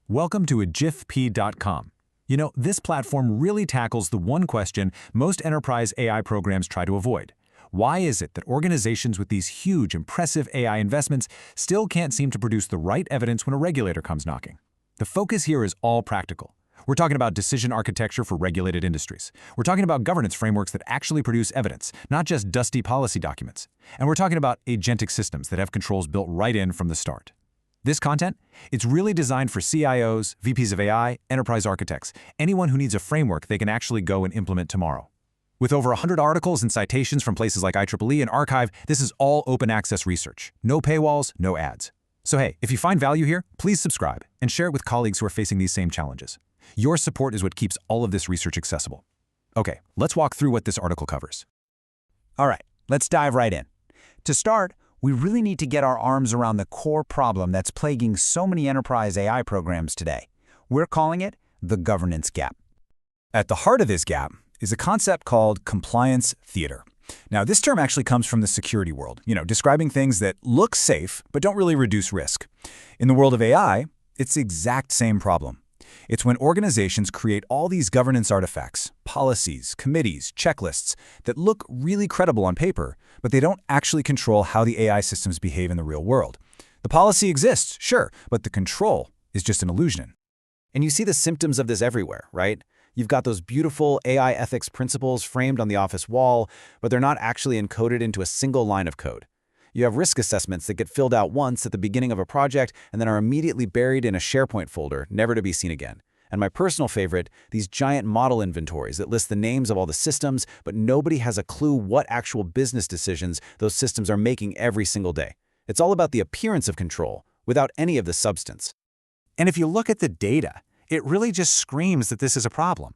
Welcome to agifp.com. You know, this platform really tackles the one question most enterprise AI programs try to avoid. Why is it that organizations with these huge, impressive AI investments still can't seem to produce the right evidence when a regulator comes knocking? The focus here is all practical. We're talking about decision architecture for regulated industries. We're talking about governance frameworks that actually produce evidence, not just dusty policy documents. And we're talking about agentic systems that have controls built right in from the start. This content, it's really designed for CIOs, VPs of AI, enterprise architects, anyone who needs a framework they can actually go and implement tomorrow. With over 100 articles and citations from places like IEEE and Archive, this is all open access research. No paywalls, no ads. So hey, if you find value here, please subscribe and share it with colleagues who are facing these same challenges. Your support is what keeps all of this research accessible. Okay, let's walk through what this article covers. All right, let's dive right in. To start, we really need to get our arms around the core problem that's plaguing so many enterprise AI programs today. We're calling it the governance gap. At the heart of this gap is a concept called compliance theater. Now, this term actually comes from the security world, describing things that look safe but don't really reduce risk. In the world of AI, it's the exact same problem. It's when organizations create all these governance artifacts, policies, committees, checklists that look really credible on paper, but they don't actually control how the AI systems behave in the real world. The policy exists, sure, but the control is just an illusion. And you see the symptoms of this everywhere, right? You've got those beautiful AI ethics principles framed on the office wall, but they're not actually encoded into a single line of code. You have risk assessments that get filled out once at the beginning of a project and then are immediately buried in a SharePoint folder, never to be seen again. And my personal favorite, these giant model inventories that list the names of all the systems, but nobody has a clue what actual business decisions those systems are making every single day. It's all about the appearance of control, without any of the substance. And if you look at the data, it really just screams that this is a problem.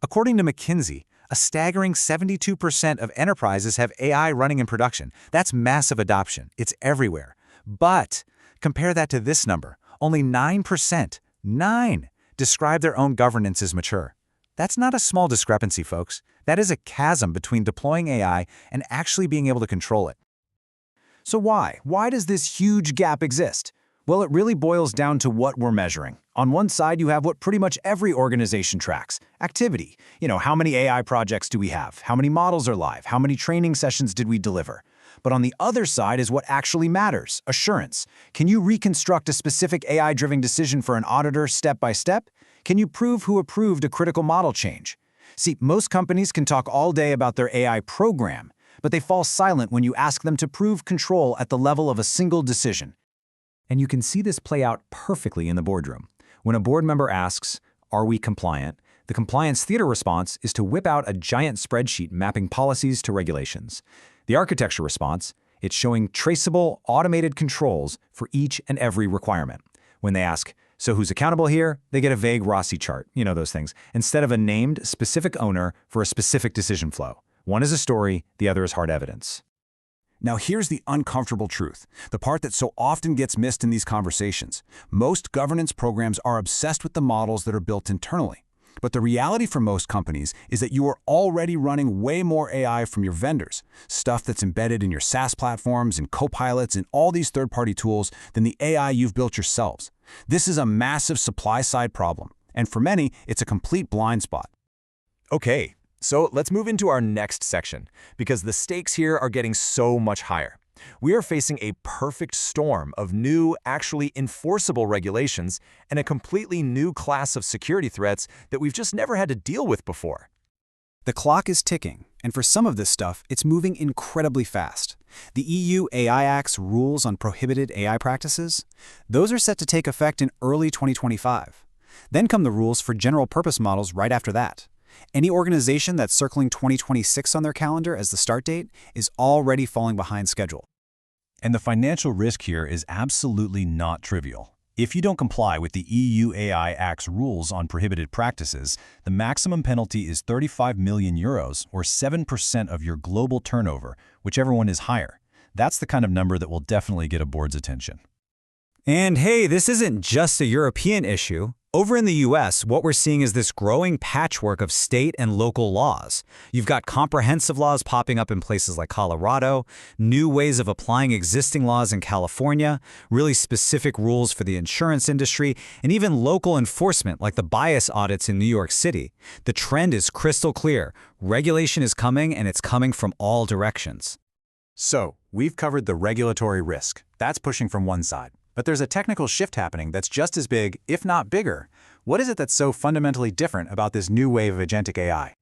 According to McKinsey, a staggering 72% of enterprises have AI running in production. That's massive adoption. It's everywhere. But compare that to this number. Only 9%, 9, describe their own governance as mature. That's not a small discrepancy, folks. That is a chasm between deploying AI and actually being able to control it. So why? Why does this huge gap exist? Well, it really boils down to what we're measuring. On one side, you have what pretty much every organization tracks: activity. How many AI projects do we have? How many models are live? How many training sessions did we deliver? But on the other side is what actually matters: assurance. Can you reconstruct a specific AI-driven decision for an auditor step by step? Can you prove who approved a critical model change? See, most companies can talk all day about their AI program, but they fall silent when you ask them to prove control at the level of a single decision. And you can see this play out perfectly in the boardroom. When a board member asks, "Are we compliant?" the compliance theater response is to whip out a giant spreadsheet mapping policies to regulations. The architecture response, it's showing traceable, automated controls for each and every requirement. When they ask, "So who's accountable here?" they get a vague Rossi chart, those things, instead of a named specific owner for a specific decision flow. One is a story, the other is hard evidence. Now here's the uncomfortable truth, the part that so often gets missed in these conversations. Most governance programs are obsessed with the models that are built internally. But the reality for most companies is that you are already running way more AI from your vendors, stuff that's embedded in your SaaS platforms and copilots and all these third-party tools, than the AI you've built yourselves. This is a massive supply-side problem, and for many, it's a complete blind spot. Okay. So let's move into our next section, because the stakes here are getting so much higher. We are facing a perfect storm of new, actually enforceable regulations and a completely new class of security threats that we've just never had to deal with before. The clock is ticking, and for some of this stuff, it's moving incredibly fast. The EU AI Act's rules on prohibited AI practices, those are set to take effect in early 2025. Then come the rules for general-purpose models right after that. Any organization that's circling 2026 on their calendar as the start date is already falling behind schedule. And the financial risk here is absolutely not trivial. If you don't comply with the EU AI Act's rules on prohibited practices, the maximum penalty is 35 million euros, or 7% of your global turnover, whichever one is higher. That's the kind of number that will definitely get a board's attention. And hey, this isn't just a European issue. Over in the US, what we're seeing is this growing patchwork of state and local laws. You've got comprehensive laws popping up in places like Colorado, new ways of applying existing laws in California, really specific rules for the insurance industry, and even local enforcement like the bias audits in New York City. The trend is crystal clear. Regulation is coming, and it's coming from all directions. So, we've covered the regulatory risk. That's pushing from one side. But there's a technical shift happening that's just as big, if not bigger. What is it that's so fundamentally different about this new wave of agentic AI?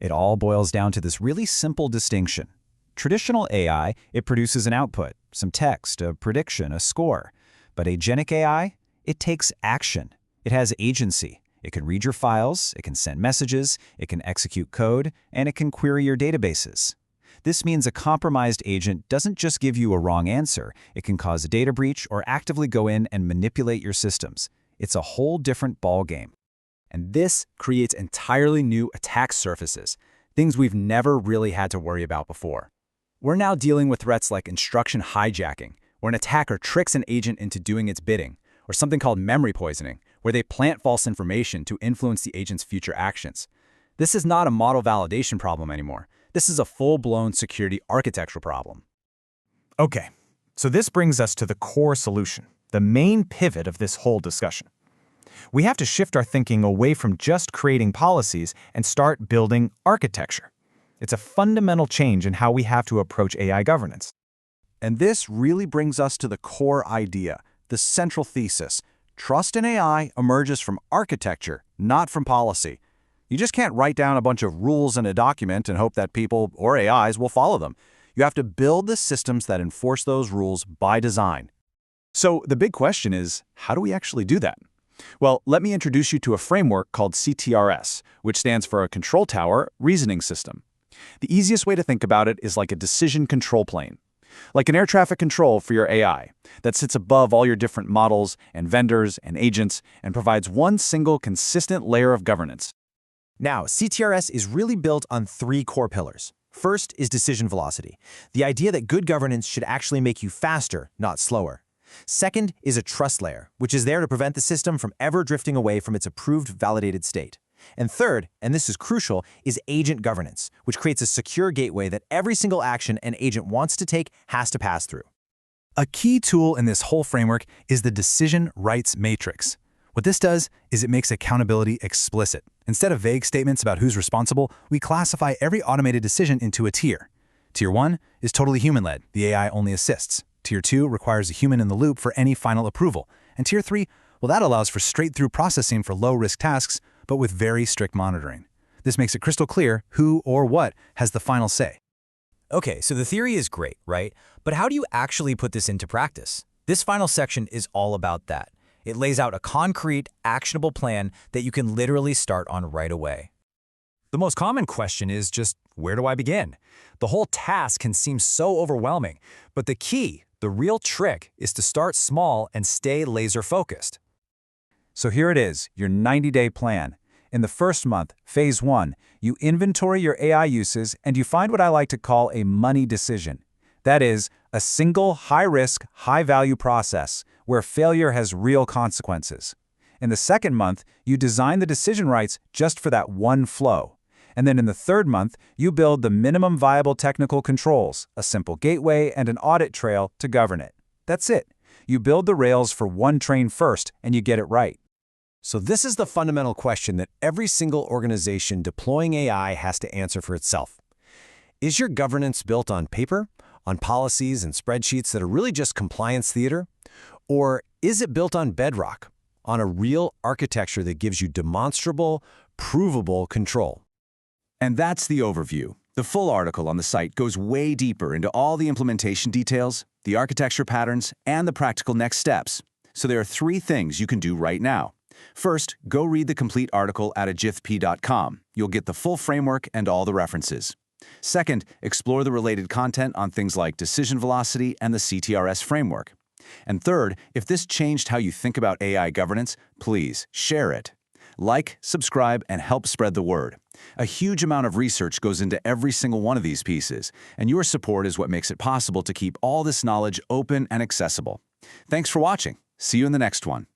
It all boils down to this really simple distinction. Traditional AI, it produces an output, some text, a prediction, a score. But agentic AI, it takes action. It has agency. It can read your files, it can send messages, it can execute code, and it can query your databases. This means a compromised agent doesn't just give you a wrong answer, it can cause a data breach or actively go in and manipulate your systems. It's a whole different ballgame. And this creates entirely new attack surfaces, things we've never really had to worry about before. We're now dealing with threats like instruction hijacking, where an attacker tricks an agent into doing its bidding, or something called memory poisoning, where they plant false information to influence the agent's future actions. This is not a model validation problem anymore. This is a full-blown security architectural problem. Okay, so this brings us to the core solution, the main pivot of this whole discussion. We have to shift our thinking away from just creating policies and start building architecture. It's a fundamental change in how we have to approach AI governance. And this really brings us to the core idea, the central thesis. Trust in AI emerges from architecture, not from policy. You just can't write down a bunch of rules in a document and hope that people or AIs will follow them. You have to build the systems that enforce those rules by design. So the big question is, how do we actually do that? Well, let me introduce you to a framework called CTRS, which stands for a Control Tower Reasoning System. The easiest way to think about it is like a decision control plane, like an air traffic control for your AI that sits above all your different models and vendors and agents and provides one single consistent layer of governance. Now, CTRS is really built on three core pillars. First is decision velocity, the idea that good governance should actually make you faster, not slower. Second is a trust layer, which is there to prevent the system from ever drifting away from its approved, validated state. And third, and this is crucial, is agent governance, which creates a secure gateway that every single action an agent wants to take has to pass through. A key tool in this whole framework is the decision rights matrix. What this does is it makes accountability explicit. Instead of vague statements about who's responsible, we classify every automated decision into a tier. Tier 1 is totally human-led. The AI only assists. Tier 2 requires a human in the loop for any final approval. And Tier 3, well, that allows for straight-through processing for low-risk tasks, but with very strict monitoring. This makes it crystal clear who or what has the final say. Okay, so the theory is great, right? But how do you actually put this into practice? This final section is all about that. It lays out a concrete, actionable plan that you can literally start on right away. The most common question is just, where do I begin? The whole task can seem so overwhelming, but the key, the real trick, is to start small and stay laser-focused. So here it is, your 90-day plan. In the first month, phase 1, you inventory your AI uses and you find what I like to call a money decision. That is, a single high-risk, high-value process where failure has real consequences. In the second month, you design the decision rights just for that one flow. And then in the third month, you build the minimum viable technical controls, a simple gateway and an audit trail to govern it. That's it. You build the rails for one train first, and you get it right. So this is the fundamental question that every single organization deploying AI has to answer for itself. Is your governance built on paper, on policies and spreadsheets that are really just compliance theater? Or is it built on bedrock, on a real architecture that gives you demonstrable, provable control? And that's the overview. The full article on the site goes way deeper into all the implementation details, the architecture patterns, and the practical next steps. So there are 3 things you can do right now. First, go read the complete article at agithp.com. You'll get the full framework and all the references. Second, explore the related content on things like decision velocity and the CTRS framework. And third, if this changed how you think about AI governance, please share it. Like, subscribe, and help spread the word. A huge amount of research goes into every single one of these pieces, and your support is what makes it possible to keep all this knowledge open and accessible. Thanks for watching. See you in the next one.